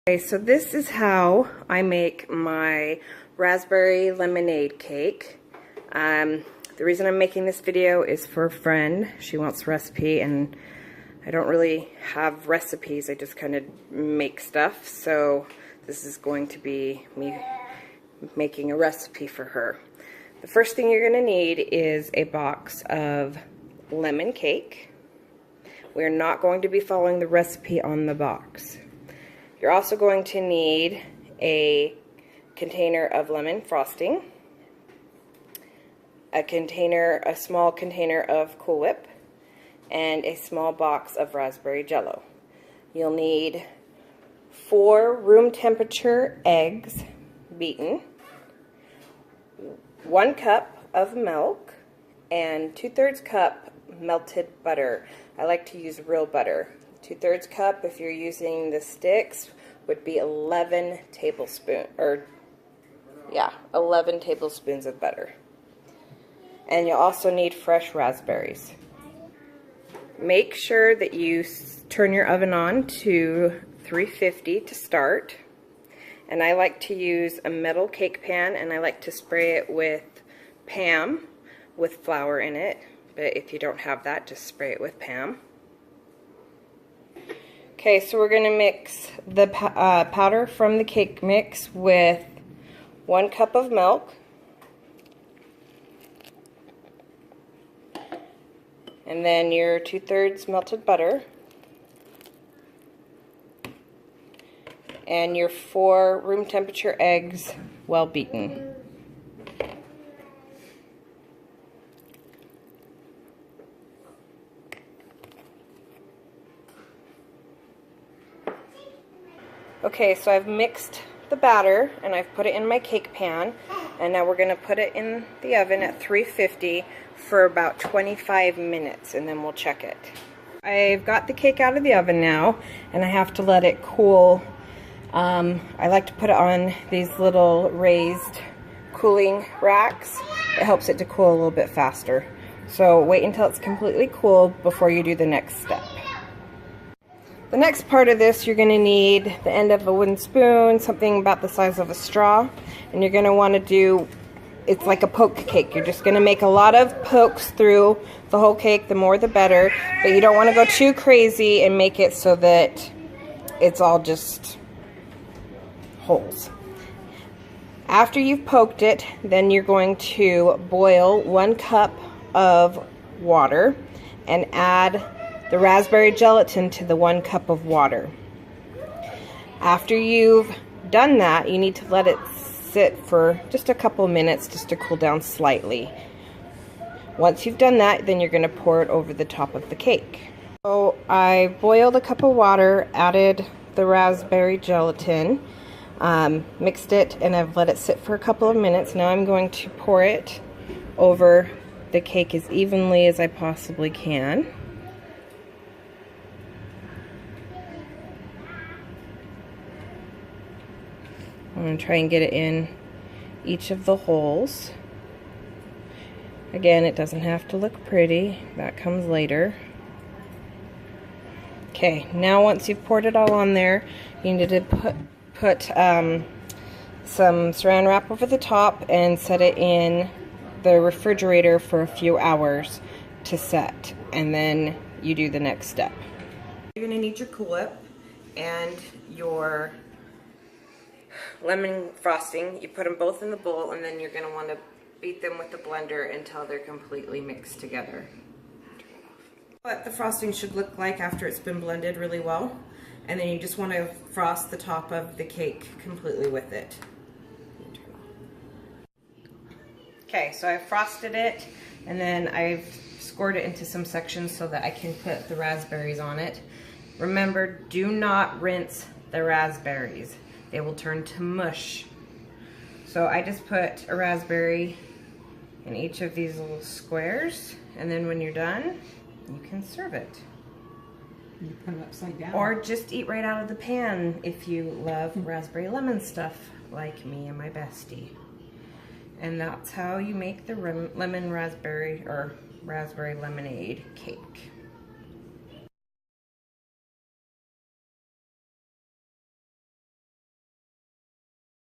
Okay, so this is how I make my raspberry lemonade cake. The reason I'm making this video is for a friend. She wants a recipe, and I don't really have recipes. I just kind of make stuff. So this is going to be me making a recipe for her. The first thing you're going to need is a box of lemon cake. We're not going to be following the recipe on the box. You're also going to need a container of lemon frosting, a small container of Cool Whip, and a small box of raspberry jello. You'll need 4 room temperature eggs beaten, 1 cup of milk, and 2/3 cup melted butter. I like to use real butter. 2/3 cup, if you're using the sticks, would be 11 tablespoons of butter. And you'll also need fresh raspberries. Make sure that you turn your oven on to 350 to start. And I like to use a metal cake pan, and I like to spray it with Pam with flour in it. But if you don't have that, just spray it with Pam. Okay, so we're going to mix the powder from the cake mix with 1 cup of milk, and then your 2/3 melted butter, and your 4 room temperature eggs well beaten. Okay, so I've mixed the batter and I've put it in my cake pan, and now we're going to put it in the oven at 350 for about 25 minutes, and then we'll check it. I've got the cake out of the oven now, and I have to let it cool. I like to put it on these little raised cooling racks. It helps it to cool a little bit faster. So wait until it's completely cool before you do the next step. The next part of this, you're going to need the end of a wooden spoon, something about the size of a straw, and you're going to want to do, it's like a poke cake. You're just going to make a lot of pokes through the whole cake, the more the better, but you don't want to go too crazy and make it so that it's all just holes. After you've poked it, then you're going to boil 1 cup of water and add the raspberry gelatin to the 1 cup of water. After you've done that, you need to let it sit for just a couple minutes just to cool down slightly. Once you've done that, then you're going to pour it over the top of the cake. So I boiled a cup of water, added the raspberry gelatin, mixed it, and I've let it sit for a couple of minutes. Now I'm going to pour it over the cake as evenly as I possibly can. I'm going to try and get it in each of the holes. Again, it doesn't have to look pretty. That comes later. Okay, now once you've poured it all on there, you need to put some saran wrap over the top and set it in the refrigerator for a few hours to set. And then you do the next step. You're going to need your Cool Whip and your lemon frosting. You put them both in the bowl, and then you're going to want to beat them with the blender until they're completely mixed together. What the frosting should look like after it's been blended really well, and then you just want to frost the top of the cake completely with it. Okay, so I've frosted it, and then I've scored it into some sections so that I can put the raspberries on it. Remember, do not rinse the raspberries. They will turn to mush. So I just put a raspberry in each of these little squares, and then when you're done, you can serve it. You put it upside down. Or just eat right out of the pan if you love raspberry lemon stuff like me and my bestie. And that's how you make the lemon raspberry or raspberry lemonade cake.